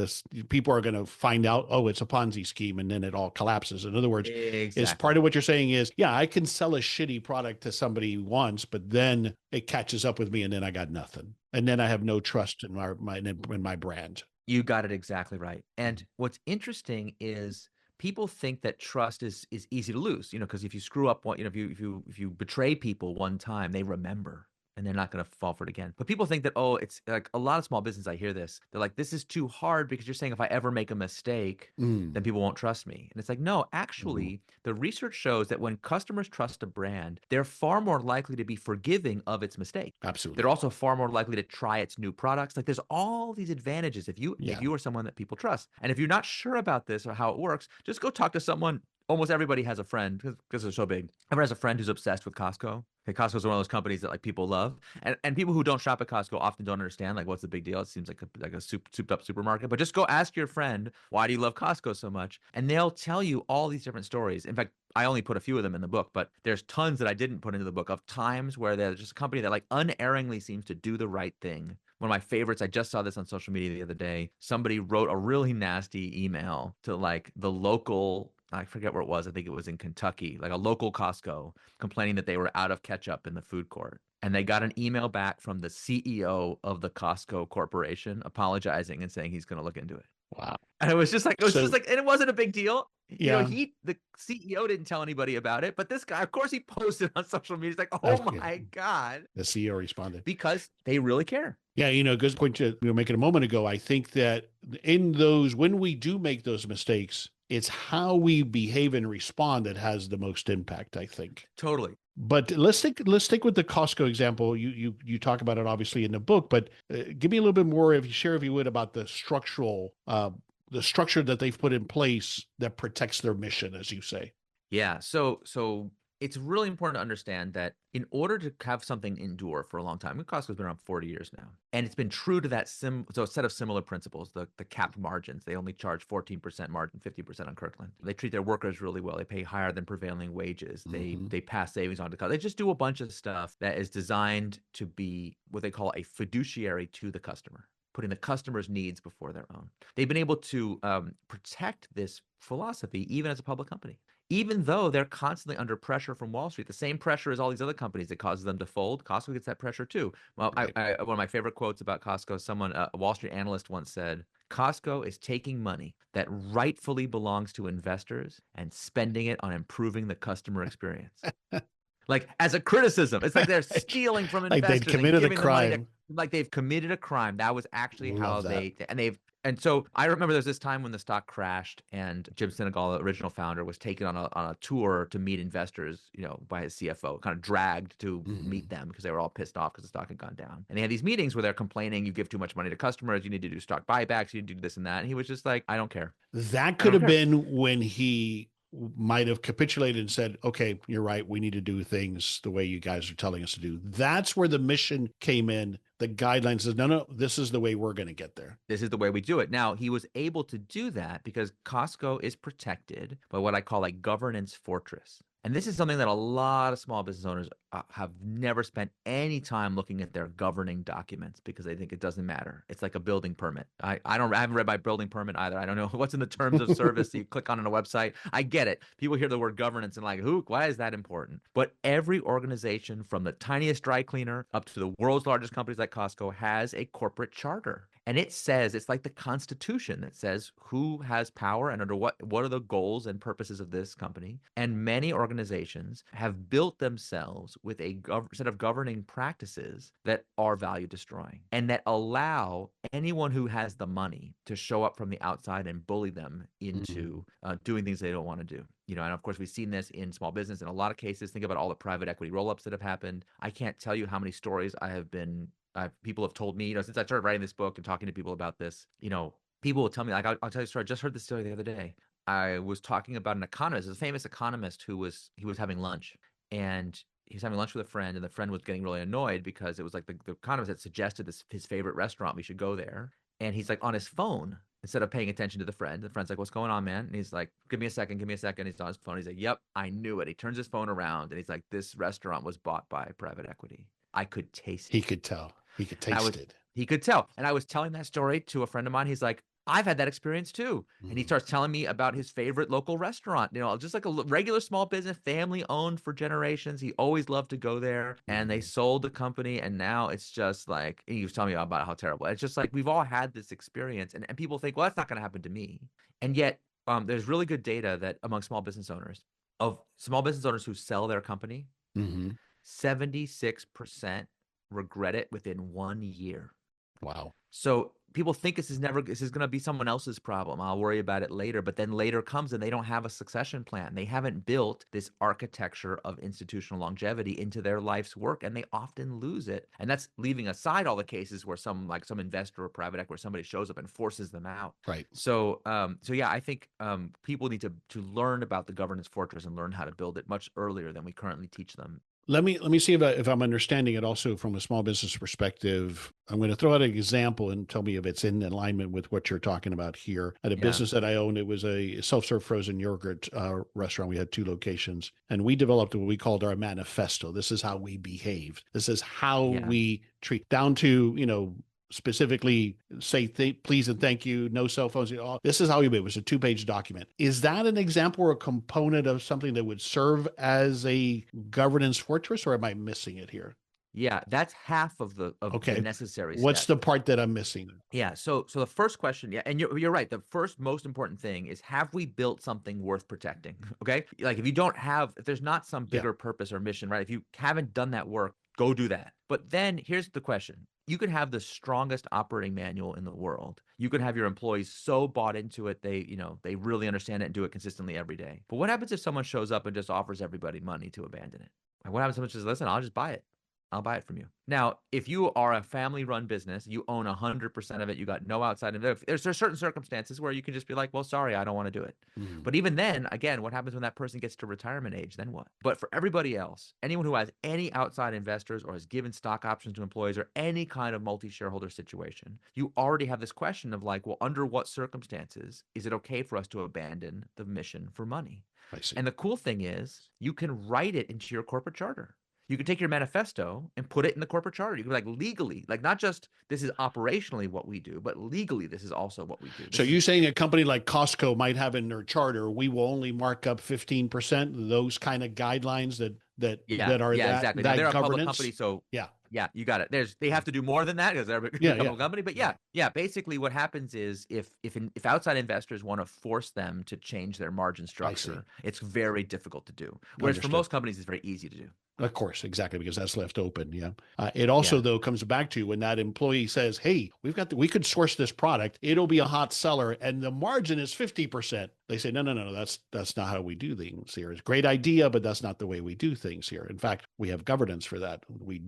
people are going to find out, oh, it's a Ponzi scheme, and then it all collapses. In other words, it's part of what you're saying is, yeah, I can sell a shitty product to somebody once, but then it catches up with me, and then I got nothing, and then I have no trust in my brand. You got it exactly right. And what's interesting is, people think that trust is easy to lose, because if you screw up one, if you betray people one time, they remember and they're not going to fall for it again. But people think that, oh, it's like a lot of small business. I hear this. They're like, this is too hard because you're saying if I ever make a mistake, then people won't trust me. And it's like, no, actually, the research shows that when customers trust a brand, they're far more likely to be forgiving of its mistake. Absolutely. They're also far more likely to try its new products. Like, there's all these advantages if you are someone that people trust. And if you're not sure about this or how it works, just go talk to someone. Almost everybody has a friend, because they're so big. Everyone has a friend who's obsessed with Costco. Okay, Costco is one of those companies that like people love, and people who don't shop at Costco often don't understand like what's the big deal. It seems like a souped up supermarket. But just go ask your friend, why do you love Costco so much? And they'll tell you all these different stories. In fact, I only put a few of them in the book, but there's tons that I didn't put into the book of times where there's just a company that like unerringly seems to do the right thing. One of my favorites, I just saw this on social media the other day. Somebody wrote a really nasty email to like the local, I forget where it was. I think it was in Kentucky, like a local Costco, complaining that they were out of ketchup in the food court. And they got an email back from the CEO of the Costco corporation apologizing and saying he's going to look into it. Wow. And it was just like, and it wasn't a big deal. Yeah. The CEO didn't tell anybody about it, but this guy, of course, he posted on social media. He's like, oh my God. The CEO responded. Because they really care. Yeah, good point you were making a moment ago. I think that when we do make those mistakes, it's how we behave and respond that has the most impact, I think. Totally. But let's stick with the Costco example. You talk about it obviously in the book, but give me a little bit more, if you would, about the structure that they've put in place that protects their mission, as you say. Yeah. So it's really important to understand that in order to have something endure for a long time, Costco's been around 40 years now, and it's been true to that so a set of similar principles, the capped margins. They only charge 14% margin, 50% on Kirkland. They treat their workers really well. They pay higher than prevailing wages. They pass savings on to customers. They just do a bunch of stuff that is designed to be what they call a fiduciary to the customer, putting the customer's needs before their own. They've been able to protect this philosophy even as a public company, even though they're constantly under pressure from Wall Street. The same pressure as all these other companies that causes them to fold. Costco gets that pressure too. Well, right. One of my favorite quotes about Costco, a Wall Street analyst once said, Costco is taking money that rightfully belongs to investors and spending it on improving the customer experience. Like, as a criticism, it's like they're stealing from investors. Like they've committed a crime. Like they've committed a crime. That was actually how they And so I remember there's this time when the stock crashed and Jim Sinegal, the original founder, was taken on a tour to meet investors, by his CFO, kind of dragged to meet them because they were all pissed off because the stock had gone down. And they had these meetings where they're complaining, you give too much money to customers, you need to do stock buybacks, you need to do this and that. And he was just like, I don't care. That could have been when he might have capitulated and said, okay, you're right. We need to do things the way you guys are telling us to do. That's where the mission came in. The guidelines says, no, this is the way we're going to get there. This is the way we do it. Now, he was able to do that because Costco is protected by what I call a governance fortress. And this is something that a lot of small business owners have never spent any time looking at their governing documents because they think it doesn't matter. It's like a building permit. I haven't read my building permit either. I don't know what's in the terms of service that you click on a website. I get it. People hear the word governance and like, why is that important? But every organization from the tiniest dry cleaner up to the world's largest companies like Costco has a corporate charter. And it says, it's like the Constitution that says who has power and under what are the goals and purposes of this company. And many organizations have built themselves with a set of governing practices that are value destroying and that allow anyone who has the money to show up from the outside and bully them into doing things they don't want to do. And of course, we've seen this in small business in a lot of cases. Think about all the private equity roll-ups that have happened. I can't tell you how many stories people have told me, since I started writing this book and talking to people about this, people will tell me, like, I'll tell you a story. I just heard this story the other day. I was talking about an economist, a famous economist he was having lunch, and he was having lunch with a friend, and the friend was getting really annoyed because it was like the economist had suggested his favorite restaurant, we should go there. And he's like on his phone instead of paying attention to the friend. The friend's like, what's going on, man? And he's like, give me a second. He's on his phone. He's like, yep, I knew it. He turns his phone around and he's like, this restaurant was bought by private equity. I could taste it. He could tell. He could taste it. He could tell. And I was telling that story to a friend of mine. He's like, I've had that experience too. And he starts telling me about his favorite local restaurant, just like a regular small business, family owned for generations. He always loved to go there, and they sold the company. And now it's just like, he was telling me about how terrible. It's just like, we've all had this experience, and people think, well, that's not going to happen to me. And yet there's really good data that among small business owners who sell their company, 76% regret it within 1 year. Wow. So people think this is going to be someone else's problem. I'll worry about it later. But then later comes and they don't have a succession plan. They haven't built this architecture of institutional longevity into their life's work, and they often lose it. And that's leaving aside all the cases where some investor or private equity, somebody shows up and forces them out. Right. So yeah, I think people need to learn about the governance fortress and learn how to build it much earlier than we currently teach them. Let me see if I'm understanding it also from a small business perspective. I'm going to throw out an example and tell me if it's in alignment with what you're talking about here. At a business that I owned, it was a self-serve frozen yogurt restaurant. We had 2 locations, and we developed what we called our manifesto. This is how we behaved. This is how we treat, down to, specifically say please and thank you, no cell phones. This is how we do it. It was a 2-page document. Is that an example or a component of something that would serve as a governance fortress, or am I missing it here? Yeah, that's half of the necessary What's step. the part that I'm missing? Yeah, so the first question, and you're right. The first most important thing is, have we built something worth protecting? Okay, like if there's not some bigger purpose or mission, right? If you haven't done that work, go do that. But then here's the question. You can have the strongest operating manual in the world. You can have your employees so bought into it, they really understand it and do it consistently every day. But what happens if someone shows up and just offers everybody money to abandon it? And what happens if someone says, listen, I'll just buy it. I'll buy it from you. Now, if you are a family-run business, you own 100% of it, you got no outside investment. There's certain circumstances where you can just be like, well, sorry, I don't want to do it. But even then, again, what happens when that person gets to retirement age? Then what? But for everybody else, anyone who has any outside investors or has given stock options to employees or any kind of multi-shareholder situation, you already have this question of like, well, under what circumstances is it okay for us to abandon the mission for money? I see. And the cool thing is, you can write it into your corporate charter. You can take your manifesto and put it in the corporate charter. You can be like, legally, like not just this is operationally what we do, but legally this is also what we do. So you're saying a company like Costco might have in their charter, we will only mark up 15%, those kind of guidelines that are exactly. that they're a public governance? company, so yeah, you got it. They have to do more than that because they're a public company. But basically what happens is if outside investors want to force them to change their margin structure, it's very difficult to do. Whereas for most companies, it's very easy to do. Of course, exactly, because that's left open. Yeah. It also, Yeah. though, comes back to when that employee says, "Hey, we could source this product. It'll be a hot seller, and the margin is 50%." They say, "No. That's not how we do things here. It's a great idea, but that's not the way we do things here. In fact, we have governance for that. We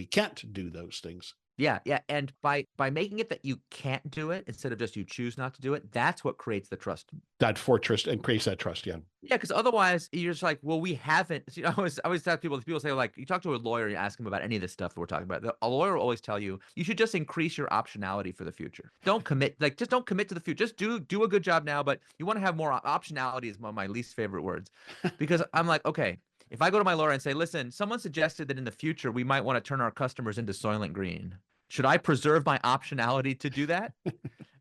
can't do those things." Yeah. And by making it that you can't do it instead of just you choose not to do it, that's what creates the trust. That fortress and creates that trust. Yeah. Yeah, because otherwise you're just like, well, we haven't. You know, I always tell people say like, you talk to a lawyer, you ask him about any of this stuff that we're talking about. A lawyer will always tell you should just increase your optionality for the future. Don't commit, like just don't commit to the future. Just do a good job now, but you want to have more optionality is one of my least favorite words, because I'm like, okay, if I go to my lawyer and say, listen, someone suggested that in the future we might want to turn our customers into Soylent Green. Should I preserve my optionality to do that?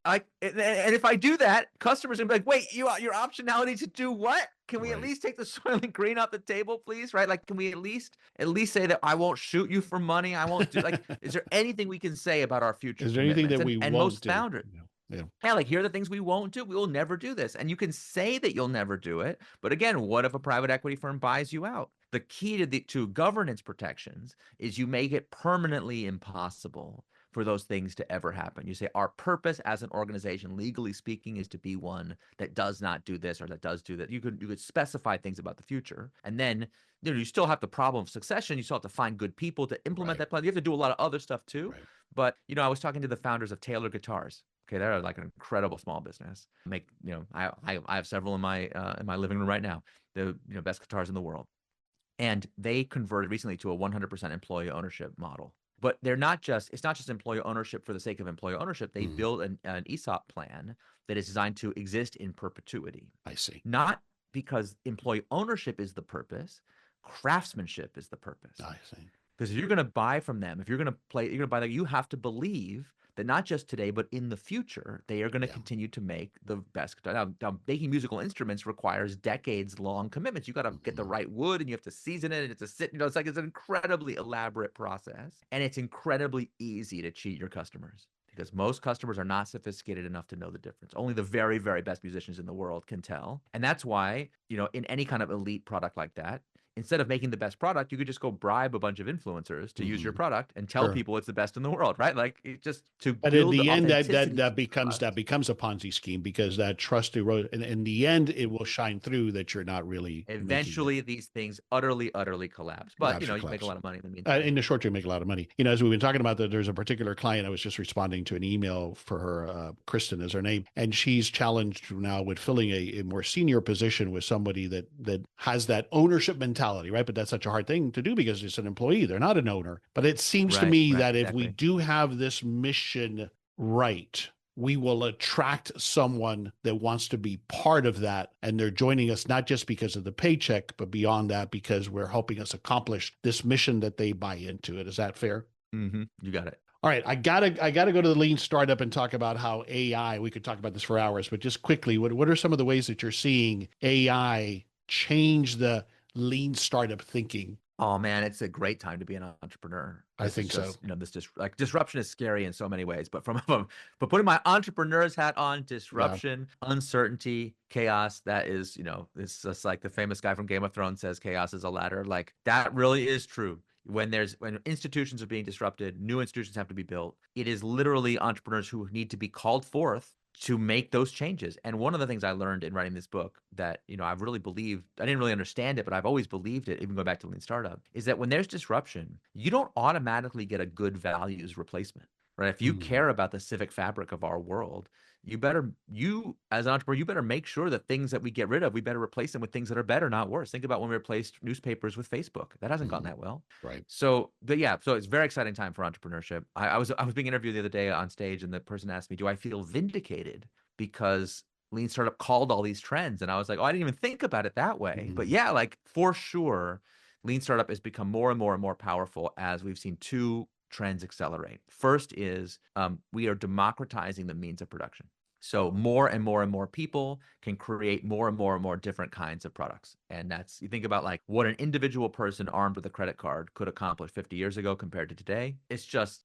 And if I do that, customers are gonna be like, wait, your optionality to do what? Can we at least take the Soylent Green off the table, please? Right? Like, can we at least say that I won't shoot you for money? I won't do like, is there anything we can say about our future Is there anything commitments? that we And won't most do? founders, yeah, like here are the things we won't do. We will never do this. And you can say that you'll never do it. But again, what if a private equity firm buys you out? The key to governance protections is you make it permanently impossible for those things to ever happen. You say our purpose as an organization, legally speaking, is to be one that does not do this or that does do that. You could specify things about the future, and then you still have the problem of succession. You still have to find good people to implement that plan. You have to do a lot of other stuff too. Right. But I was talking to the founders of Taylor Guitars. Okay, they're like an incredible small business. I have several in my living room right now. The best guitars in the world, and they converted recently to a 100% employee ownership model. But it's not just employee ownership for the sake of employee ownership. They built an ESOP plan that is designed to exist in perpetuity. I see. Not because employee ownership is the purpose, craftsmanship is the purpose. I see. Because if you're going to buy from them, if you're going to buy that, you have to believe that not just today, but in the future, they are going to continue to make the best. Now, making musical instruments requires decades-long commitments. You got to get the right wood, and you have to season it, and it's it's an incredibly elaborate process, and it's incredibly easy to cheat your customers because most customers are not sophisticated enough to know the difference. Only the very, very best musicians in the world can tell, and that's why in any kind of elite product like that, instead of making the best product, you could just go bribe a bunch of influencers to use your product and tell people it's the best in the world, right? Like just to But build in the end, authenticity that becomes a Ponzi scheme because that trust erodes. And in the end, it will shine through that you're not really. Eventually, these things utterly collapse. But you make a lot of money in the meantime. In the short term, make a lot of money. As we've been talking about, there's a particular client. I was just responding to an email for her. Kristen is her name, and she's challenged now with filling a more senior position with somebody that has that ownership mentality, right? But that's such a hard thing to do because it's an employee. They're not an owner. But it seems to me that if we do have this mission right, we will attract someone that wants to be part of that. And they're joining us not just because of the paycheck, but beyond that, because we're helping us accomplish this mission that they buy into it. Is that fair? Mm-hmm. You got it. All right. I gotta go to the Lean Startup and talk about how AI, we could talk about this for hours, but just quickly, what are some of the ways that you're seeing AI change the Lean Startup thinking? Oh man, it's a great time to be an entrepreneur. I think so. Disruption is scary in so many ways, but but putting my entrepreneur's hat on, disruption, uncertainty, chaos, that is, it's just like the famous guy from Game of Thrones says, chaos is a ladder. Like that really is true. When institutions are being disrupted, new institutions have to be built. It is literally entrepreneurs who need to be called forth to make those changes. And one of the things I learned in writing this book that, I've really believed, I didn't really understand it, but I've always believed it, even going back to Lean Startup, is that when there's disruption, you don't automatically get a good values replacement, right? If you care about the civic fabric of our world, you as an entrepreneur, you better make sure that things that we get rid of, we better replace them with things that are better, not worse. Think about when we replaced newspapers with Facebook. That hasn't gone that well. Right. So it's a very exciting time for entrepreneurship. I was being interviewed the other day on stage, and the person asked me, do I feel vindicated because Lean Startup called all these trends? And I was like, oh, I didn't even think about it that way. But yeah, like for sure, Lean Startup has become more and more and more powerful as we've seen two trends accelerate. First is we are democratizing the means of production. So more and more and more people can create more and more and more different kinds of products. And that's, you think about like what an individual person armed with a credit card could accomplish 50 years ago compared to today. It's just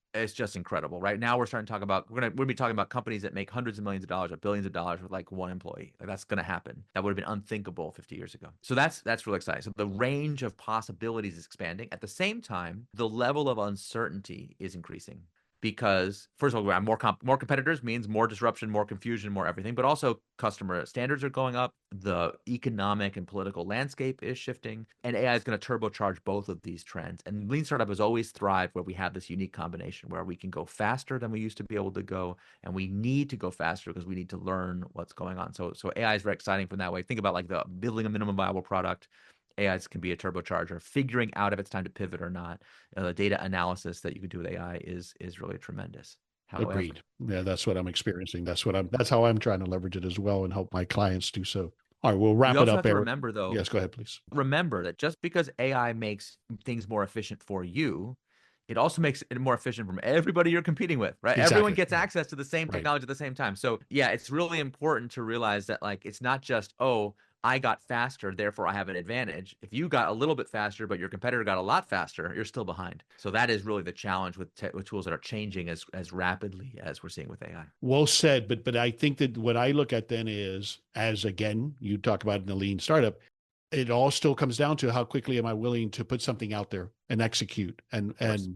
incredible. Right now we're starting to talk about, we're going to be talking about companies that make hundreds of millions of dollars or billions of dollars with like one employee. Like that's going to happen. That would have been unthinkable 50 years ago. So that's really exciting. So the range of possibilities is expanding. At the same time, the level of uncertainty is increasing. Because first of all, we have more competitors means more disruption, more confusion, more everything, but also customer standards are going up. The economic and political landscape is shifting, and AI is going to turbocharge both of these trends. And Lean Startup has always thrived where we have this unique combination where we can go faster than we used to be able to go, and we need to go faster because we need to learn what's going on. So AI is very exciting from that way. Think about like the building a minimum viable product. AI can be a turbocharger. Figuring out if it's time to pivot or not, the data analysis that you can do with AI is really tremendous. However, Agreed. Yeah, that's what I'm experiencing. That's how I'm trying to leverage it as well and help my clients do so. All right, we'll wrap you it also up, have to Eric. remember, though. Yes, go ahead, please. Remember that just because AI makes things more efficient for you, it also makes it more efficient from everybody you're competing with, right? Exactly. Everyone gets access to the same Right. technology at the same time. So yeah, it's really important to realize that like it's not just, oh, I got faster, therefore I have an advantage. If you got a little bit faster, but your competitor got a lot faster, you're still behind. So that is really the challenge with tools that are changing as rapidly as we're seeing with AI. Well said, but I think that what I look at then is, as again, you talk about in the lean startup, it all still comes down to how quickly am I willing to put something out there and execute and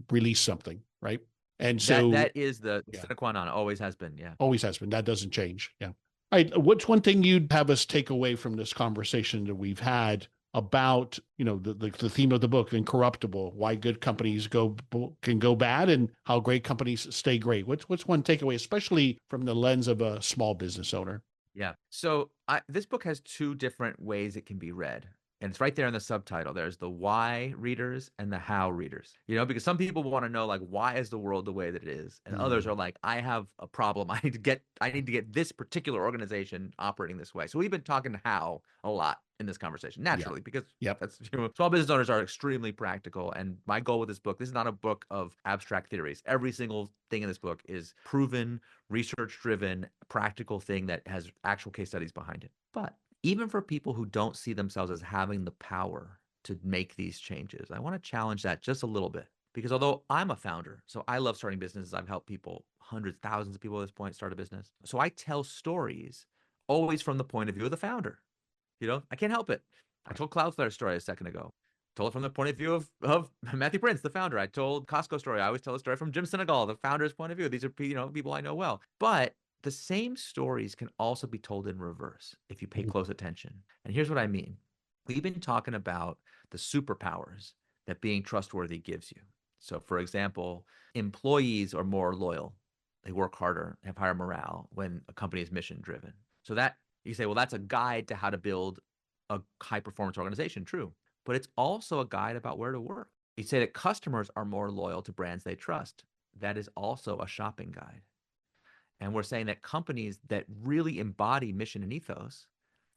release something, right? And so that is the sine qua non, always has been, yeah. Always has been. That doesn't change. Yeah. All right. What's one thing you'd have us take away from this conversation that we've had about, the theme of the book, Incorruptible, why good companies can go bad and how great companies stay great? What's one takeaway, especially from the lens of a small business owner? Yeah. So this book has two different ways it can be read. And it's right there in the subtitle. There's the why readers and the how readers. Because some people want to know, like, why is the world the way that it is? And others are like, I have a problem. I need to get this particular organization operating this way. So we've been talking how a lot in this conversation, naturally, because that's small business owners are extremely practical. And my goal with this book, this is not a book of abstract theories. Every single thing in this book is proven, research-driven, practical thing that has actual case studies behind it. But even for people who don't see themselves as having the power to make these changes, I want to challenge that just a little bit. Because although I'm a founder, so I love starting businesses, I've helped people, hundreds, thousands of people at this point start a business. So I tell stories always from the point of view of the founder. I can't help it. I told Cloudflare story a second ago. Told it from the point of view of Matthew Prince, the founder. I told Costco story. I always tell a story from Jim Senegal, the founder's point of view. These are people I know well. But the same stories can also be told in reverse if you pay close attention. And here's what I mean. We've been talking about the superpowers that being trustworthy gives you. So, for example, employees are more loyal. They work harder, have higher morale when a company is mission driven. So that you say, well, that's a guide to how to build a high performance organization. True. But it's also a guide about where to work. You say that customers are more loyal to brands they trust. That is also a shopping guide. And we're saying that companies that really embody mission and ethos,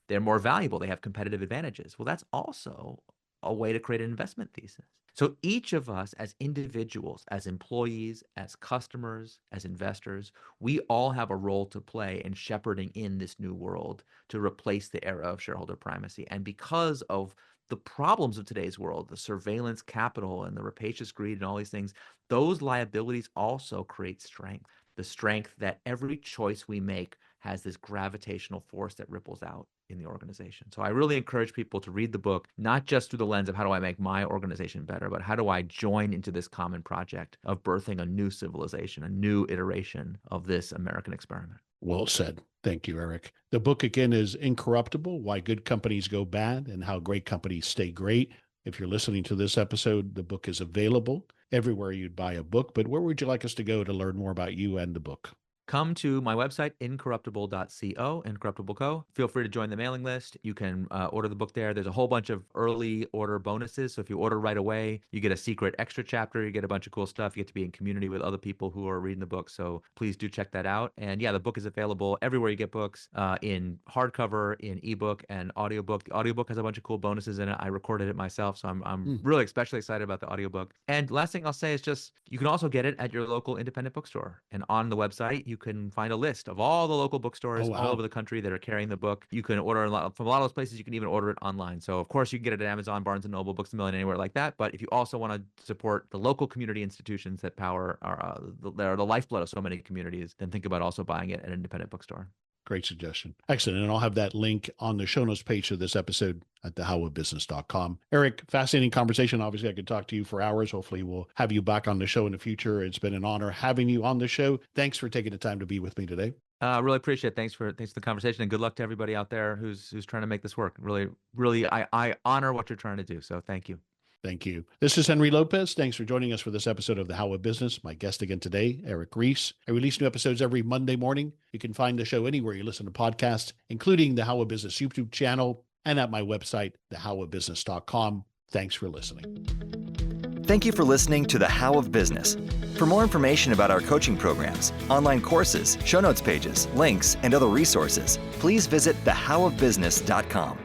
they're more valuable. They have competitive advantages. Well, that's also a way to create an investment thesis. So each of us as individuals, as employees, as customers, as investors, we all have a role to play in shepherding in this new world to replace the era of shareholder primacy. And because of the problems of today's world, the surveillance capital and the rapacious greed and all these things, those liabilities also create strength. The strength that every choice we make has this gravitational force that ripples out in the organization. So I really encourage people to read the book, not just through the lens of how do I make my organization better, but how do I join into this common project of birthing a new civilization, a new iteration of this American experiment. Well said. Thank you, Eric. The book again is Incorruptible, Why Good Companies Go Bad and How Great Companies Stay Great. If you're listening to this episode, the book is available everywhere you'd buy a book. But where would you like us to go to learn more about you and the book? Come to my website, incorruptible.co, Incorruptible Co. Feel free to join the mailing list. You can order the book there. There's a whole bunch of early order bonuses. So if you order right away, you get a secret extra chapter. You get a bunch of cool stuff. You get to be in community with other people who are reading the book. So please do check that out. And yeah, the book is available everywhere you get books, in hardcover, in ebook, and audiobook. The audiobook has a bunch of cool bonuses in it. I recorded it myself, so I'm really especially excited about the audiobook. And last thing I'll say is just, you can also get it at your local independent bookstore. And on the website, you can find a list of all the local bookstores all over the country that are carrying the book. You can order from a lot of those places. You can even order it online. So, of course, you can get it at Amazon, Barnes & Noble, Books A Million, anywhere like that. But if you also want to support the local community institutions that power are the lifeblood of so many communities, then think about also buying it at an independent bookstore. Great suggestion. Excellent. And I'll have that link on the show notes page of this episode at thehowofbusiness.com. Eric, fascinating conversation. Obviously, I could talk to you for hours. Hopefully, we'll have you back on the show in the future. It's been an honor having you on the show. Thanks for taking the time to be with me today. Really appreciate it. Thanks for the conversation, and good luck to everybody out there who's trying to make this work. Really, I honor what you're trying to do. So thank you. Thank you. This is Henry Lopez. Thanks for joining us for this episode of The How of Business. My guest again today, Eric Ries. I release new episodes every Monday morning. You can find the show anywhere you listen to podcasts, including the How of Business YouTube channel and at my website, thehowofbusiness.com. Thanks for listening. Thank you for listening to The How of Business. For more information about our coaching programs, online courses, show notes pages, links, and other resources, please visit thehowofbusiness.com.